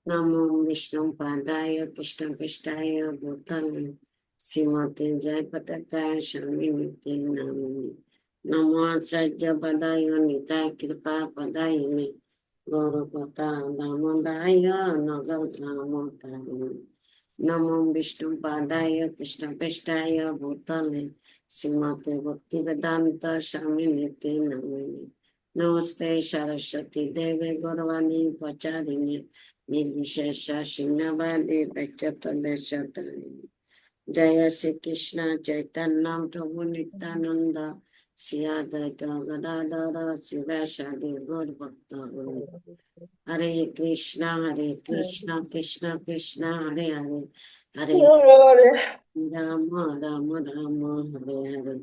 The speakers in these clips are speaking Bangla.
नमो विष्णु पादाय कृष्ण पृष्ठाय भूतले श्रीमते जय पताकाय स्वामिनिते नामिने नमो आचार्य पदाय निताय कृपा पदाय मे गौरवता दामोदाय नगरधामोदाय नमो विष्णु पादाय कृष्ण पृष्ठाय भूतले श्रीमते भक्ति वेदांत स्वामिनिते नामिने नमस्ते सरस्वती देवे गौरवाणी प्रचारिणे निर्विशेष शून्यवादी पश्चातदेशतारिणी जय श्री कृष्ण चैतन्य प्रभु नित्यानंद श्री अद्वैत गदाधर शिवासादि गौर भक्त हरे कृष्ण कृष्ण कृष्ण हरे हरे हरे राम राम राम हरे हरे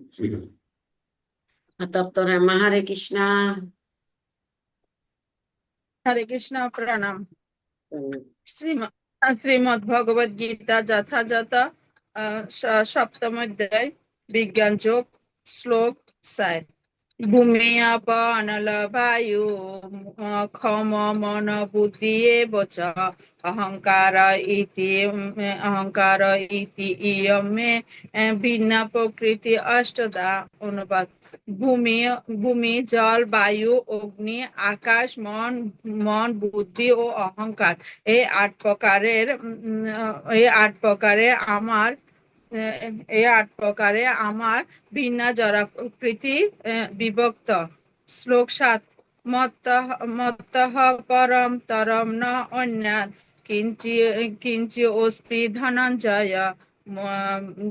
तप्त राम हरे कृष्ण हरे कृष्ण प्रणाम। শ্রীমদ্ ভগবদ গীতা যথাযথ সপ্তম অধ্যায় বিজ্ঞান যোগ শ্লোক 4 ভূমি আপ অনল বায়ু ক্ষম মন বুদ্ধি এবচ অহংকার ইতি ইয়ং মে ভিন্না প্রকৃতি অষ্টদা। অনুবাদ: ভূমি, জল, বায়ু, অগ্নি, আকাশ, মন, বুদ্ধি ও অহংকার এই আট প্রকারে আমার ভিন্ন জড় প্রকৃতি বিভক্ত। শ্লোক 7 মত্তঃ পরম তরম ন অন্যাৎ কিঞ্চি অস্তি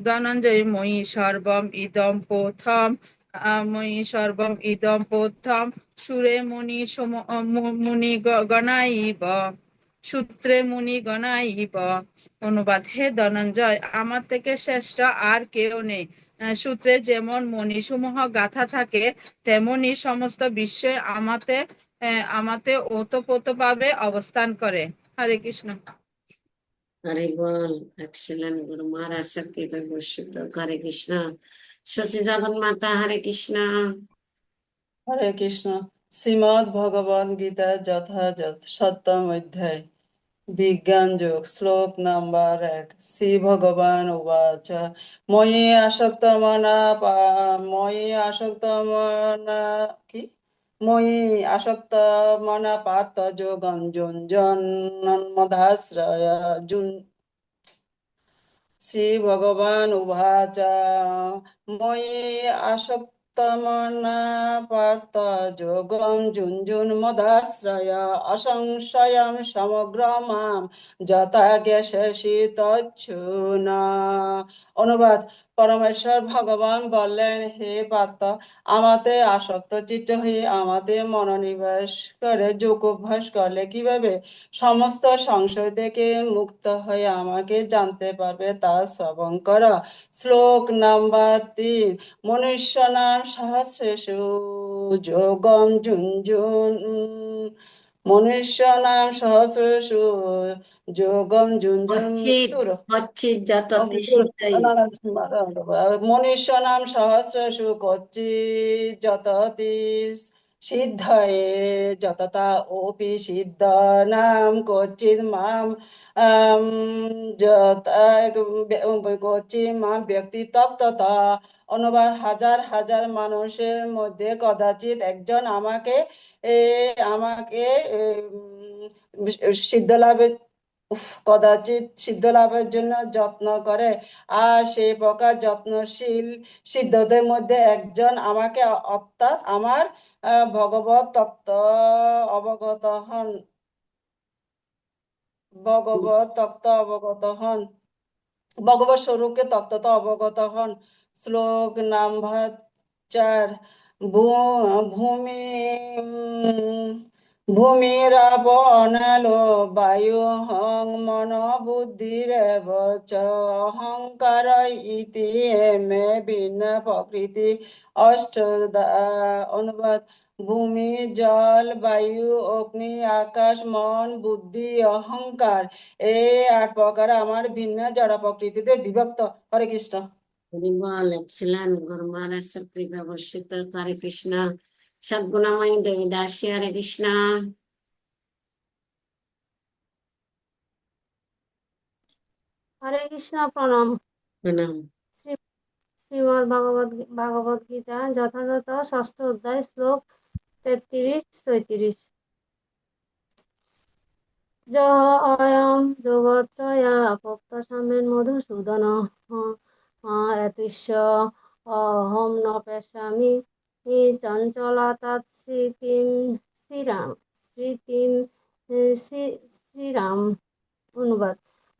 ধনঞ্জয় ময়ি সর্বম ইদম প্রথম সুরে মুনি গণাইব সূত্রে মুনি গণাইব। অনুবাদ: হে ধনঞ্জয়, আমার থেকে শ্রেষ্ঠ আর কেউ নেই। সূত্রে যেমন মণিসমূহ গাথা থাকে, তেমনি সমস্ত বিশ্বই আমাতে ওতপ্রোতভাবে অবস্থান করে। হরে কৃষ্ণ। हरे बोल एक्सीलेंट गुरु महाराज सबके भविष्य हरे कृष्णा शशि जगन माता हरे कृष्णा हरे कृष्ण। श्रीमद् भगवद गीता যথাযথ সপ্তম অধ্যায় বিজ্ঞান যোগ শ্লোক নাম্বার 1 শ্রী ভগবান উবাচ ময়ি আসক্ত মনা পার্থ যোগম যুঞ্জন্মদাশ্রয় শ্রী ভগবান উবাচ ময়ি আসক্তমনা পার্থ যোগম যুঞ্জন্মদাশ্রয় অসংশয়ম সমগ্র মাম যথা জ্ঞাস্যসি তচ্ছুনা। অনুবাদ: পরমেশ্বর ভগবান বললেন, হে পার্থ, আমাতে আসক্ত চিত্ত হয়ে আমাদের মনোনিবেশ করে যোগ অভ্যাস করলে কিভাবে সমস্ত সংশয় থেকে মুক্ত হয়ে আমাকে জানতে পারবে তা শ্রবণ কর। শ্লোক নাম্বার 3 মনুষ্যনাম সহস্রেষু যোগম যুঞ্জুন মনুষ্যনাম সহস্রেষু যোগম যুঞ্জুন মৃত্যুর अच्छी जाता सिद्धि মনুষ্যনাম সহস্রেষু কচ্চিৎ যততি সিদ্ধয়ে যততা ওপি সিদ্ধানাম কচ্চিৎ মাম কচ্চিৎ মাম ব্যক্তি তত্ত্বতা। অনুবাদ: হাজার হাজার মানুষের মধ্যে কদাচিৎ একজন আমাকে সিদ্ধ লাভের জন্য যত্ন করে, আর সেই প্রকার যত্নশীল সিদ্ধদের মধ্যে একজন আমাকে অর্থাৎ আমার ভগবত তত্ত্ব অবগত হন ভগবত স্বরূপকে তত্ত্বত অবগত হন। শ্লোক নাম্বার 4 ভূমিরাপ অনালো বায়ু হং মন বুদ্ধিরেব চ অহংকার ইতি মে ভিন্ন প্রকৃতি অষ্টদা। অনুবাদ: ভূমি, জল, বায়ু, অগ্নি, আকাশ, মন, বুদ্ধি, অহংকার এই 8 প্রকার আমার ভিন্ন জড় প্রকৃতিতে বিভক্ত। হরে কৃষ্ণ। हरि बोल एक्सीलेंट गुरु महाराज सबके भविष्य हरे कृष्णा सद्गुणमयी देवी दासी हरे कृष्णा হরে কৃষ্ণ প্রণাম। প্রণাম। শ্রী- শ্রীমদ্ ভাগবত গীতা যথাযথ ষষ্ঠ অধ্যায় শ্লোক 33-34। যহ অয়ং যোগত্রয়া প্रोक्त সাম্যেন মধুসূদন এতুষ্য অহম ন পেশামি চঞ্চলা তৎ স্মৃতিম শ্রীরাম স্মৃতিম শ্রীরাম। অনুবাদ: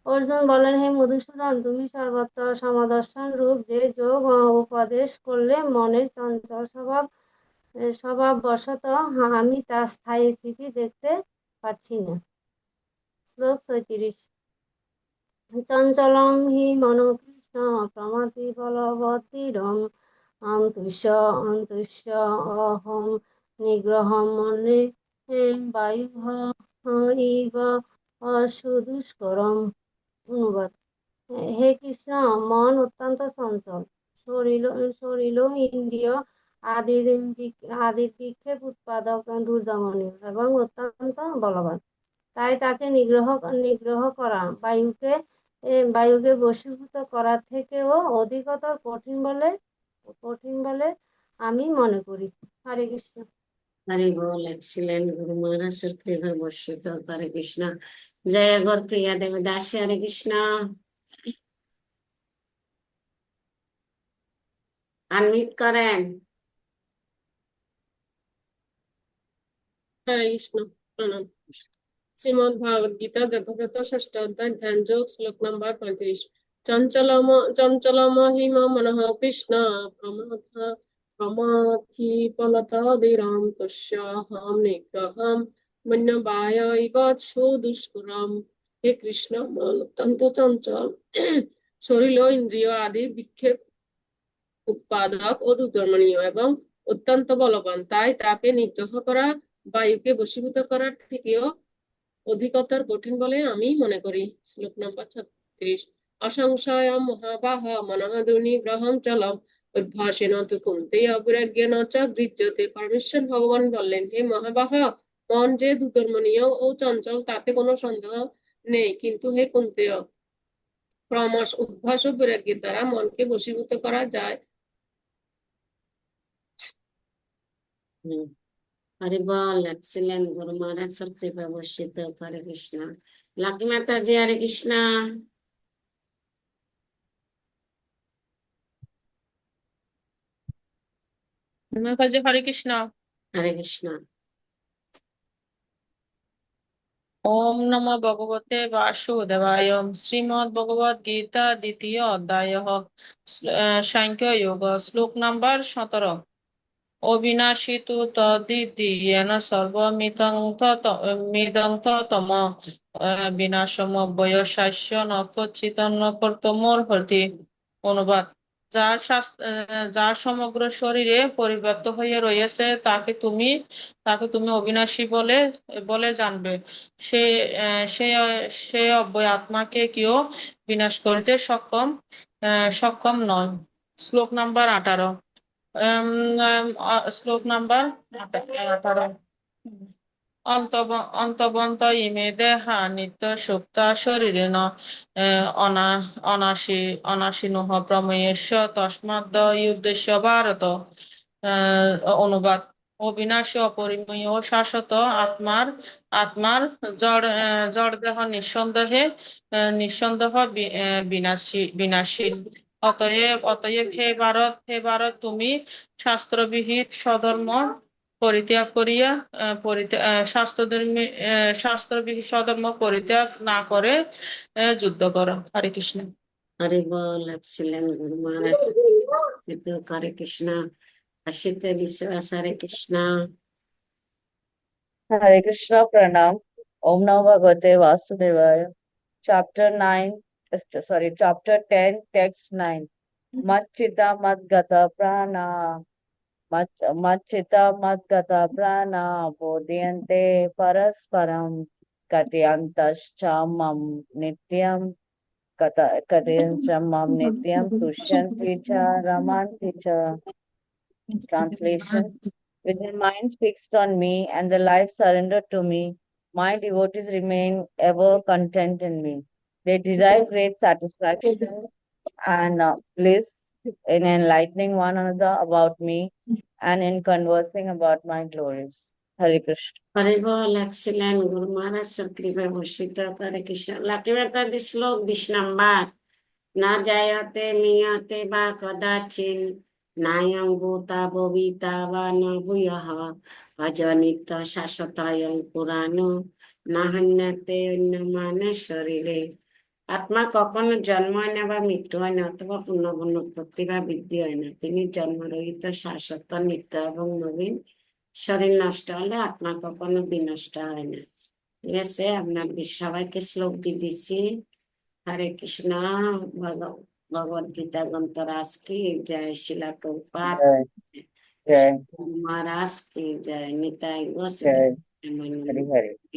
অর্জুন বলেন, হে মধুসূদন, তুমি সর্বত্র সমদর্শন রূপ যে যোগ উপদেশ করলে মনের চঞ্চল স্বভাববশত আমি তার স্থায়ী স্থিতি দেখতে পাচ্ছি না। শ্লোক 34। চঞ্চলম হি মনো কৃষ্ণ প্রমাতি বলবতীরম অন্তুষ্য অহম নিগ্রহম মনে বায়ু ইব সুদুষ্করম। অনুবাদ: হে কৃষ্ণ, মন অত্যন্ত চঞ্চল, শরীর ইন্দ্রিয় আদির বিক্ষেপ উৎপাদক দুর্দমনীয় এবং অত্যন্ত বলবান। তাই তাকে নিগ্রহ করা বায়ুকে বশীভূত করার থেকেও অধিকতর কঠিন বলে আমি মনে করি। হরে কৃষ্ণ। हरि बोल। एक्सीलेंट गुरु महाराज सर कृपा वर्षित हरे कृष्णा। जय गौर प्रिया देवदास हरे कृष्णा। अनम्यूट करें। হরে কৃষ্ণ প্রণাম। শ্রীমদ্ ভাগবত গীতা যথাযথ ষষ্ঠ অধ্যায় ধ্যান যোগ শ্লোক নম্বর 35। চঞ্চলম হি মনঃ কৃষ্ণ প্রমাথি ফলতদিরাম তস্যাহং নিগ্রহম মন্যবায় ইব সুদুষ্করম। হে কৃষ্ণ, মন অত্যন্ত চঞ্চল, শরীর ও ইন্দ্রিয় আদির বিক্ষেপ উৎপাদক ও দুর্দমনীয় এবং অত্যন্ত বলবান। তাই তাকে নিগ্রহ করা বায়ুকে বশীভূত করার থেকেও অধিকতর কঠিন বলে আমি মনে করি। শ্লোক নম্বর 36। অসংশয় মহাবাহ মনঃ চলম উদ্ভাসেন তু কুন্তে অবৈরাগ্যেন চ গৃহ্যতে। পরমেশ্বর ভগবান বললেন, হে মহাবাহ, মন যে দুর্দমনীয় ও চঞ্চল তাতে কোনো সন্দেহ নেই, কিন্তু হে কুন্তেয়, ক্রমশ উদ্ভাস ও বৈরাগ্যের দ্বারা মনকে বশীভূত করা যায়। हरि बोल। एक्सीलेंट गुरु महाराज सर कृपा वर्षित हरे कृष्णा। लकी माता जी हरे कृष्णा। মাতাজি হরে কৃষ্ণ। हरे कृष्णा। ওম নমো ভগবতে বাসুদেবায়। শ্রীমদ্ ভগবদ গীতা দ্বিতীয় অধ্যায় সাংখ্য যোগ শ্লোক নাম্বার 17। অবিনাশী তু তদ্বিদ্ধি येन সর্বমিদং ততম বিনাশমব্যয়স্যাস্য ন কচ্চিন্ন কর্তুমর্হতি। অনুবাদ: যার সমগ্র শরীরে পরিব্যাপ্ত হয়ে রয়েছে তাকে তুমি অবিনাশী বলে বলে জানবে। সে সে সে অব্যয় আত্মাকে কেউ বিনাশ করতে সক্ষম নয়। শ্লোক নাম্বার 18। শ্লোক নাম্বার 18। অন্তবন্ত ইমে দেহা নিত্য সুপ্তা শরীরেণ অনাশিনুঃ প্রমেয়স্য তস্মাদ্ উদ্দেশ্য ভারত। অনুবাদ: অবিনাশী, অপরিমেয় ও শাশ্বত আত্মার জড় দেহ নিঃসন্দেহ বিনাশীল। অতএব হে ভারত, তুমি শাস্ত্রবিহিত স্বধর্ম পরিত্যাগ করিয়া শাস্ত্রবিহিত স্বধর্ম পরিত্যাগ না করে যুদ্ধ করো। হরে কৃষ্ণ। हरि बोल। एक्सीलेंट गुरु महाराज हरे कृष्णा। अशित विश्वास हरे Krishna. Hare Krishna Pranam. Om Namo Bhagavate Vasudevaya. Chapter 10, text 9. Machchita Madgata Prana. Machchita Madgata Prana. Bodhyante Parasparam. Katyantaschamam Nityam. Katyantaschamam Nityam. Tushyanti cha Ramanti cha. Translation: with their minds fixed on me and their lives surrendered to me, my devotees remain ever content in me. They derive great satisfaction and bliss in enlightening one another about me and in conversing about my glories. Hare Krishna. हरे बोल एक्सीलेंट गुरु महाराज सबकी व्यवस्थित हरे कृष्ण लाकी माता दी श्लोक 20 नंबर ना जायते नियते बा कदाचिन नायं भूता भविता वा न भूयः अजनित शाश्वतयं पुराणो না হন্যতে অন্যমানে শরীরে আত্মা কখনো জন্ম হয় না বা মৃত্যু হয় না অথবা পুনঃপুন উৎপত্তি বা বৃদ্ধি হয় না তিনি জন্মরহিত শাশ্বত নিত্য এবং নবীন শরীর নষ্ট হলে আত্মা কখনো বিনষ্ট হয় না ঠিক আছে আপনার সবাইকে শ্লোক দিয়ে দিচ্ছি হরে কৃষ্ণ ভগবদ গীতা গ্রন্থ রাজ কি জয় শিলা প্রভুপাদ Jai, Jai, মহারাজ কি জয় নিতাই গো Jai, সিদ্ধ Hare Hare.